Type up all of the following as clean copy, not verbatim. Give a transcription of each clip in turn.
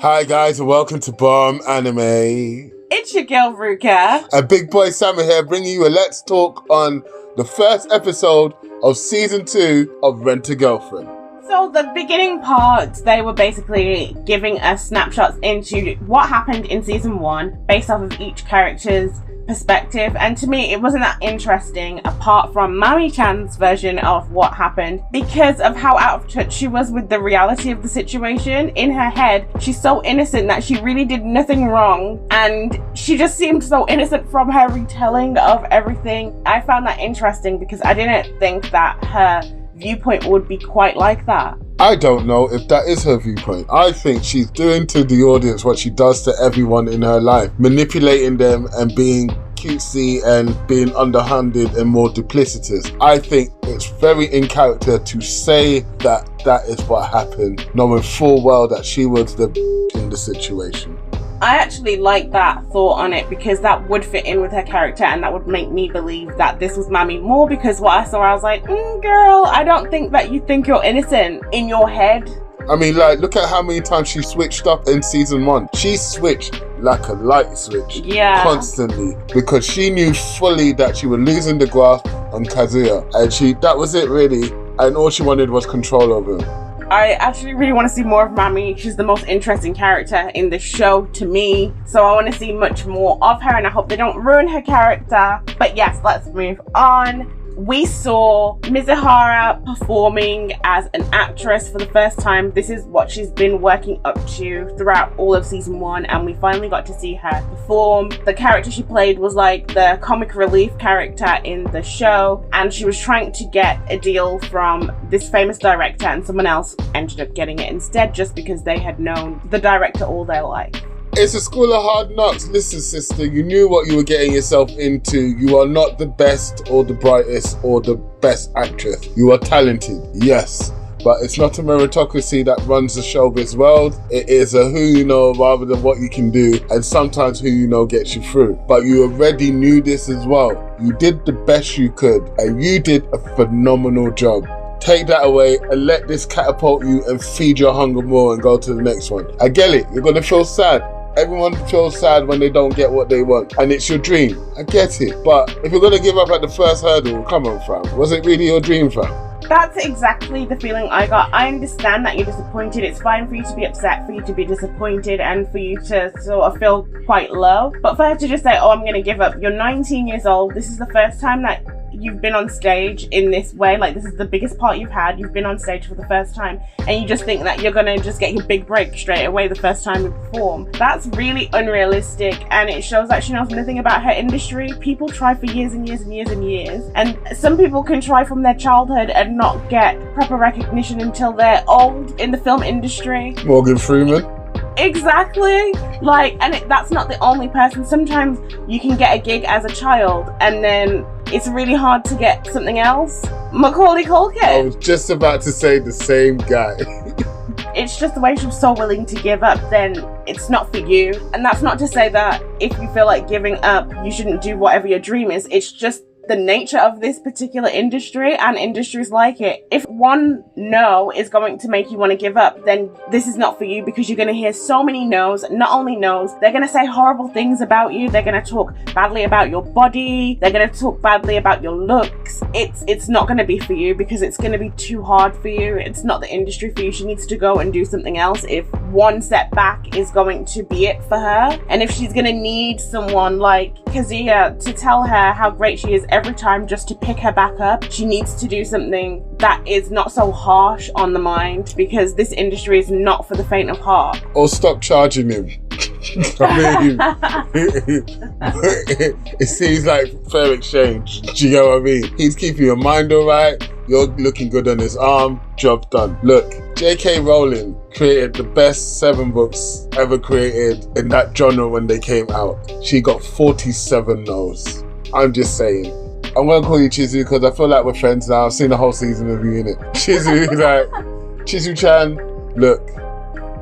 Hi guys and welcome to Bomb Anime. It's your girl Ruka. And Big Boy Sammy here bringing you a Let's Talk on the first episode of Season 2 of Rent a Girlfriend. So the beginning part, they were basically giving us snapshots into what happened in Season 1 based off of each character's perspective, and to me it wasn't that interesting apart from Mami-chan's version of what happened because of how out of touch she was with the reality of the situation. In her head, she's so innocent that she really did nothing wrong, and she just seemed so innocent from her retelling of everything. I found that interesting because I didn't think that her viewpoint would be quite like that. I don't know if that is her viewpoint. I think she's doing to the audience what she does to everyone in her life, manipulating them and being cutesy and being underhanded and more duplicitous. I think it's very in character to say that that is what happened, knowing full well that she was the in the situation. I actually like that thought on it because that would fit in with her character and that would make me believe that this was Mami more, because what I saw, I was like, girl, I don't think that you think you're innocent in your head. I mean, like, look at how many times she switched up in Season 1. She switched like a light switch. Yeah. Constantly. Because she knew fully that she was losing the grasp on Kazuya. And that was it really. And all she wanted was control over him. I actually really want to see more of Mami. She's the most interesting character in the show to me. So I want to see much more of her and I hope they don't ruin her character. But yes, let's move on. We saw Mizuhara performing as an actress for the first time. This is what she's been working up to throughout all of Season 1, and we finally got to see her perform. The character she played was like the comic relief character in the show, and she was trying to get a deal from this famous director, and someone else ended up getting it instead just because they had known the director all their life. It's a school of hard knocks. Listen, sister, you knew what you were getting yourself into. You are not the best or the brightest or the best actress. You are talented, yes. But it's not a meritocracy that runs the showbiz world. It is a who you know rather than what you can do. And sometimes who you know gets you through. But you already knew this as well. You did the best you could. And you did a phenomenal job. Take that away and let this catapult you and feed your hunger more and go to the next one. I get it. You're going to feel sad. Everyone feels sad when they don't get what they want, and it's your dream. I get it, but if you're gonna give up at the first hurdle, come on, fam. Was it really your dream, fam? That's exactly the feeling I got. I understand that you're disappointed. It's fine for you to be upset, for you to be disappointed, and for you to sort of feel quite low. But for her to just say, oh, I'm gonna give up. You're 19 years old. This is the first time that you've been on stage in this way. Like, this is the biggest part you've had. You've been on stage for the first time, and you just think that you're gonna just get your big break straight away the first time you perform. That's really unrealistic, and it shows that she knows nothing about her industry. People try for years and years and years and years, and some people can try from their childhood and not get proper recognition until they're old in the film industry. Morgan Freeman. Exactly. Like, and that's not the only person. Sometimes you can get a gig as a child and then it's really hard to get something else. Macaulay Culkin. I was just about to say the same guy. It's just the way she was so willing to give up, then it's not for you. And that's not to say that if you feel like giving up, you shouldn't do whatever your dream is. It's just the nature of this particular industry and industries like it. If one no is going to make you want to give up, then this is not for you, because you're going to hear so many no's. Not only no's, they're going to say horrible things about you. They're going to talk badly about your body. They're going to talk badly about your looks. It's not going to be for you because it's going to be too hard for you. It's not the industry for you. She needs to go and do something else if one setback is going to be it for her. And if she's going to need someone like Kazuya to tell her how great she is every time just to pick her back up, she needs to do something that is not so harsh on the mind, because this industry is not for the faint of heart. Or stop charging him. I mean, it seems like fair exchange. Do you know what I mean? He's keeping your mind alright. You're looking good on his arm. Job done. Look, J.K. Rowling created the best 7 books ever created in that genre when they came out. She got 47 no's. I'm just saying. I'm gonna call you Chizu because I feel like we're friends now. I've seen the whole season of you in it. Chizu, like, Chizu-chan, look,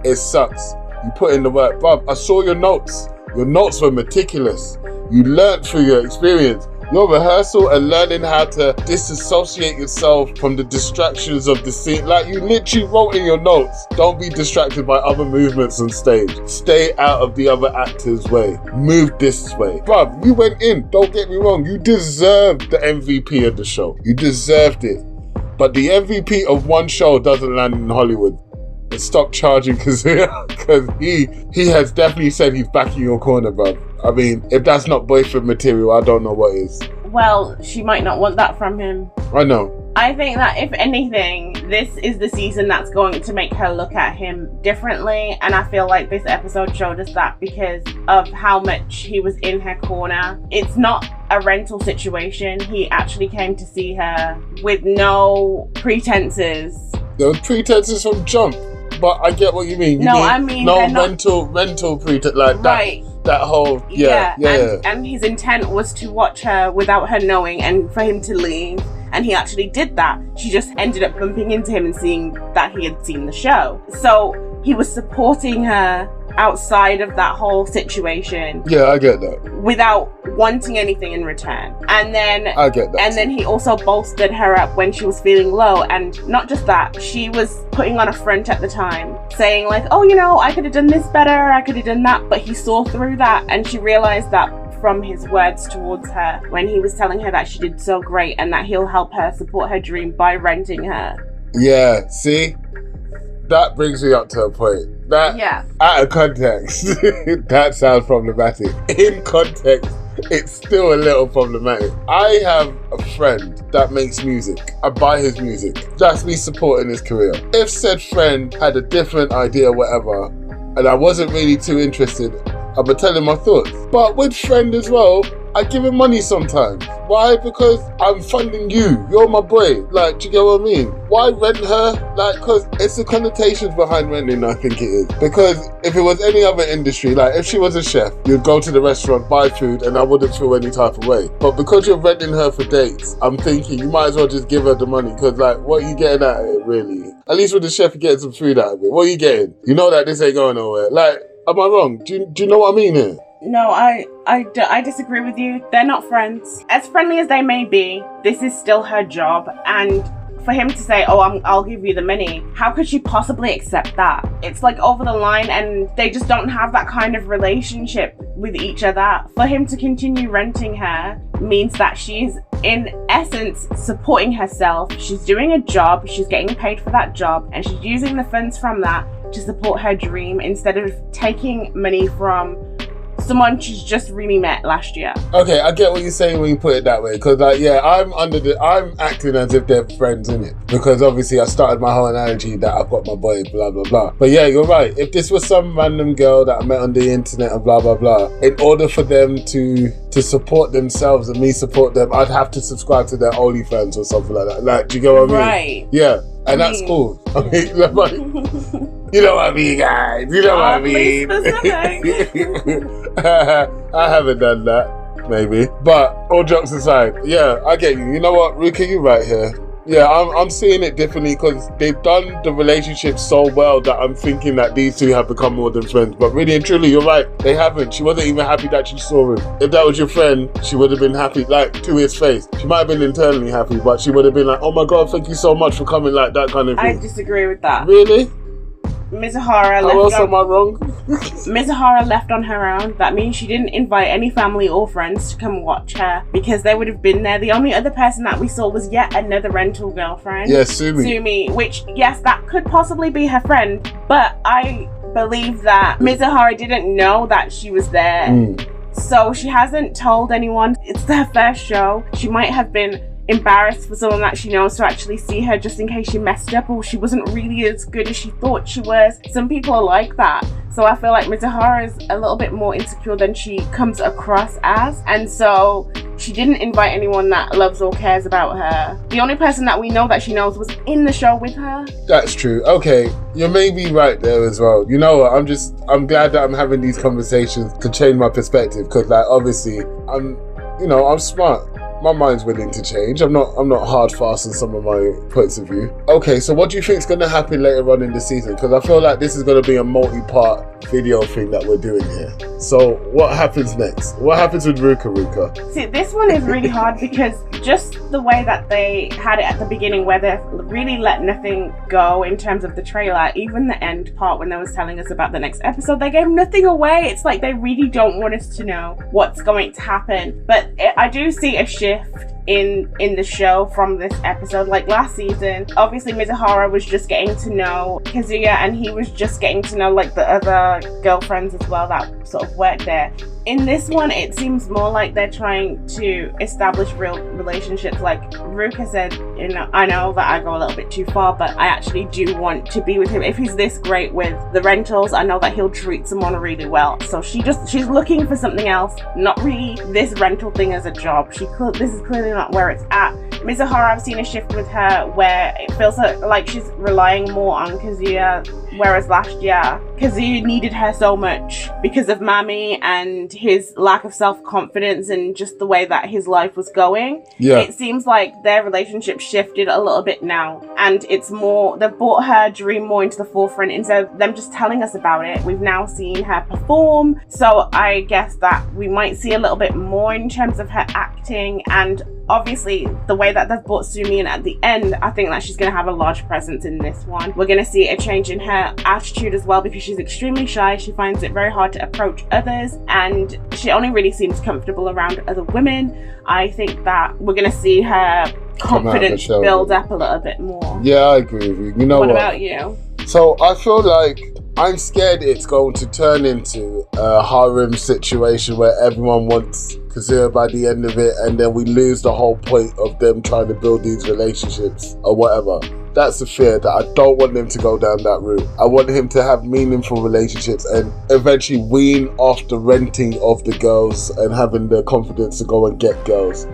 it sucks. You put in the work. Bruv, I saw your notes. Your notes were meticulous. You learnt through your experience. Your rehearsal and learning how to disassociate yourself from the distractions of the scene. Like, you literally wrote in your notes, don't be distracted by other movements on stage. Stay out of the other actor's way. Move this way. Bruv, you went in. Don't get me wrong. You deserved the MVP of the show. You deserved it. But the MVP of one show doesn't land in Hollywood. And stop charging Kazuya, because he has definitely said he's backing your corner, bruv. I mean, if that's not boyfriend material, I don't know what is. Well, she might not want that from him. I know. I think that if anything, this is the season that's going to make her look at him differently. And I feel like this episode showed us that because of how much he was in her corner. It's not a rental situation. He actually came to see her with no pretenses. There was pretenses from jump, but I get what you mean. I mean no rental pretense like right. That whole and his intent was to watch her without her knowing and for him to leave. And he actually did that. She just ended up bumping into him and seeing that he had seen the show. So he was supporting her outside of that whole situation. Yeah, I get that. Without wanting anything in return. And then I get that. And then he also bolstered her up when she was feeling low. And not just that, she was putting on a front at the time, saying like, oh, I could have done this better, I could have done that. But he saw through that, and she realized that from his words towards her when he was telling her that she did so great and that he'll help her support her dream by renting her. Yeah, see? That brings me up to a point. Out of context, that sounds problematic. In context, it's still a little problematic. I have a friend that makes music. I buy his music. That's me supporting his career. If said friend had a different idea, whatever, and I wasn't really too interested, I would tell him my thoughts. But with friend as well, I give him money sometimes. Why? Because I'm funding you. You're my boy. Like, do you get what I mean? Why rent her? Like, because it's the connotations behind renting, I think it is. Because if it was any other industry, like if she was a chef, you'd go to the restaurant, buy food, and I wouldn't feel any type of way. But because you're renting her for dates, I'm thinking you might as well just give her the money. Because like, what are you getting out of it, really? At least with the chef, you're getting some food out of it. What are you getting? You know that this ain't going nowhere. Like, am I wrong? Do you know what I mean here? No, I disagree with you. They're not friends. As friendly as they may be, this is still her job. And for him to say, oh, I'll give you the money, how could she possibly accept that? It's like over the line, and they just don't have that kind of relationship with each other. For him to continue renting her means that she's in essence supporting herself. She's doing a job, she's getting paid for that job, and she's using the funds from that to support her dream instead of taking money from someone she's just really met last year. Okay, I get what you're saying when you put it that way, because like, yeah, I'm acting as if they're friends in it, because obviously I started my whole analogy that I've got my boy, blah blah blah. But yeah, you're right. If this was some random girl that I met on the internet and blah blah blah, in order for them to support themselves and me support them, I'd have to subscribe to their OnlyFans or something like that. Like, do you get what I mean? Right. Yeah, and that's cool. I mean, like, you know what I mean, guys. You know what I mean. I haven't done that, maybe. But all jokes aside, yeah, I get you. You know what, Ruka, you're right here. Yeah, I'm seeing it differently because they've done the relationship so well that I'm thinking that these two have become more than friends. But really and truly, you're right. They haven't. She wasn't even happy that she saw him. If that was your friend, she would have been happy, like, to his face. She might have been internally happy, but she would have been like, oh my God, thank you so much for coming, like that kind of thing. I disagree with that. Really? Mizuhara How else am I wrong? Mizuhara left on her own. That means she didn't invite any family or friends to come watch her because they would have been there. The only other person that we saw was yet another rental girlfriend. Yeah, Sumi. Which, yes, that could possibly be her friend, but I believe that Mizuhara didn't know that she was there. So she hasn't told anyone. It's her first show. She might have been embarrassed for someone that she knows to actually see her just in case she messed up or she wasn't really as good as she thought she was. Some people are like that. So I feel like Mizuhara is a little bit more insecure than she comes across as. And so she didn't invite anyone that loves or cares about her. The only person that we know that she knows was in the show with her. That's true. Okay, you may be right there as well. You know what? I'm glad that I'm having these conversations to change my perspective because, like, obviously, I'm smart. My mind's willing to change. I'm not hard fast on some of my points of view. Okay, so what do you think is going to happen later on in the season? Because I feel like this is going to be a multi-part video thing that we're doing here. So what happens next? What happens with Ruka? See, this one is really hard because just the way that they had it at the beginning, where they really let nothing go in terms of the trailer, even the end part when they was telling us about the next episode, they gave nothing away. It's like they really don't want us to know what's going to happen. But I do see a shift in the show from this episode. Like last season, obviously Mizuhara was just getting to know Kazuya, and he was just getting to know like the other girlfriends as well that sort of worked there. In this one, it seems more like they're trying to establish real relationships. Like Ruka said, you know, I know that I go a little bit too far, but I actually do want to be with him. If he's this great with the rentals, I know that he'll treat someone really well. So she's looking for something else, not really this rental thing as a job. This is clearly not where it's at. Mizuhara, I've seen a shift with her where it feels like she's relying more on Kazuya, whereas last year Kazuya needed her so much because of Mami and his lack of self-confidence and just the way that his life was going. Yeah. It seems like their relationship shifted a little bit now, and it's more, they've brought her dream more into the forefront instead of them just telling us about it. We've now seen her perform, so I guess that we might see a little bit more in terms of her acting, and obviously the way that they've brought Sumi in at the end, I think that she's going to have a large presence in this one. We're going to see a change in her attitude as well, because she's extremely shy. She finds it very hard to approach others, and she only really seems comfortable around other women. I think that we're going to see her confidence build up a little bit more. Yeah, I agree with you. You know what? What about you? So I feel like I'm scared it's going to turn into a harem situation where everyone wants Kazuya by the end of it, and then we lose the whole point of them trying to build these relationships or whatever. That's the fear, that I don't want them to go down that route. I want him to have meaningful relationships and eventually wean off the renting of the girls and having the confidence to go and get girls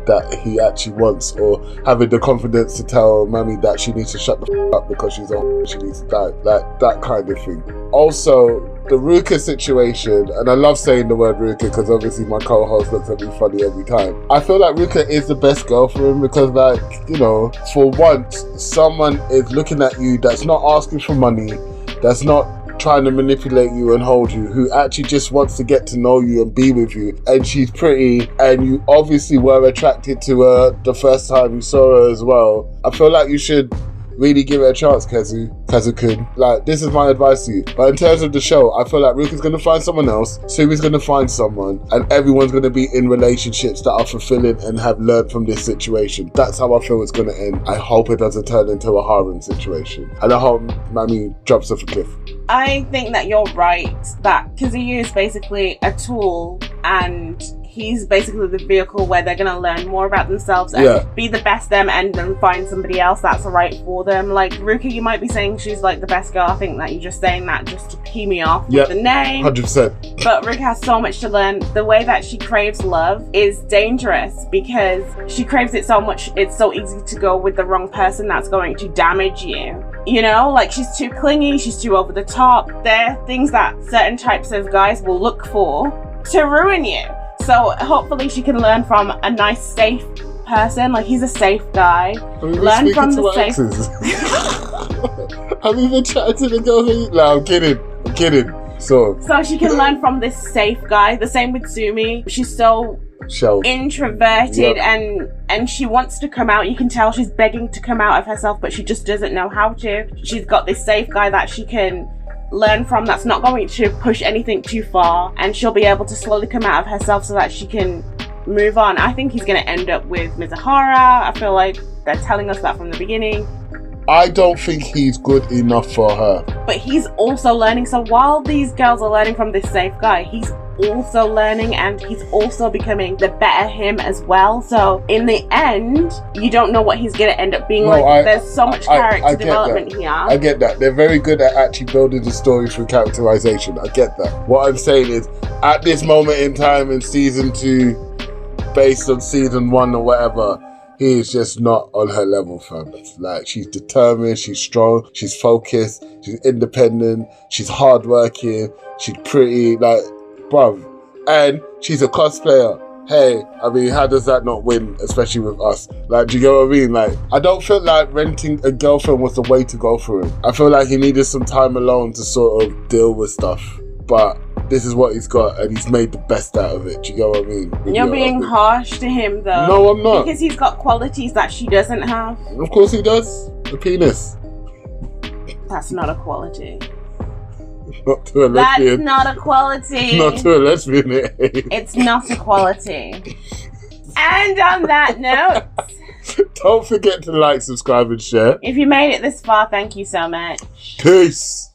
that he actually wants, or having the confidence to tell Mami that she needs to shut the f*** up because she's old, she needs to die, like that kind of thing. Also, the Ruka situation, and I love saying the word Ruka because obviously my co-host looks at me funny every time. I feel like Ruka is the best girl for him because, like, you know, for once someone is looking at you that's not asking for money, that's not trying to manipulate you and hold you, who actually just wants to get to know you and be with you, and she's pretty, and you obviously were attracted to her the first time you saw her as well. I feel like you should really give it a chance, Kazu-kun. Like, this is my advice to you. But in terms of the show, I feel like Ruka's going to find someone else, Sumi's going to find someone, and everyone's going to be in relationships that are fulfilling and have learned from this situation. That's how I feel it's going to end. I hope it doesn't turn into a harem situation. And I hope Mami drops off a cliff. I think that you're right, that Kazuya is basically a tool, and he's basically the vehicle where they're going to learn more about themselves and be the best them, and then find somebody else that's right for them. Like Ruka, you might be saying she's like the best girl. I think that you're just saying that just to pee me off with the name. 100%. But Ruka has so much to learn. The way that she craves love is dangerous because she craves it so much. It's so easy to go with the wrong person that's going to damage you. You know, like she's too clingy, she's too over the top. They're things that certain types of guys will look for to ruin you. So hopefully she can learn from a nice, safe person. Like, he's a safe guy. Learn from the safe. Have you been chatting to the girls? No, I'm kidding. So she can learn from this safe guy. The same with Sumi. She's so introverted and she wants to come out. You can tell she's begging to come out of herself, but she just doesn't know how to. She's got this safe guy that she can learn from, that's not going to push anything too far, and she'll be able to slowly come out of herself so that she can move on. I think he's going to end up with Mizuhara. I feel like they're telling us that from the beginning. I don't think he's good enough for her. But he's also learning. So while these girls are learning from this safe guy, he's also learning, and he's also becoming the better him as well. So in the end, you don't know what he's going to end up being like. There's so much character development here. I get that. They're very good at actually building the story through characterization. I get that. What I'm saying is, at this moment in time in season 2, based on season 1 or whatever, he is just not on her level, fam. Like, she's determined, she's strong, she's focused, she's independent, she's hardworking, she's pretty, like, bruv. And she's a cosplayer. Hey, I mean, how does that not win, especially with us? Like, do you get what I mean? Like, I don't feel like renting a girlfriend was the way to go for him. I feel like he needed some time alone to sort of deal with stuff. But this is what he's got, and he's made the best out of it. Do you know what I mean? You're being harsh to him, though. No, I'm not. Because he's got qualities that she doesn't have. Of course he does. The penis. That's not a quality. Not to a lesbian. That's not a quality. Not to a lesbian. It's not a quality. And on that note, don't forget to like, subscribe, and share. If you made it this far, thank you so much. Peace.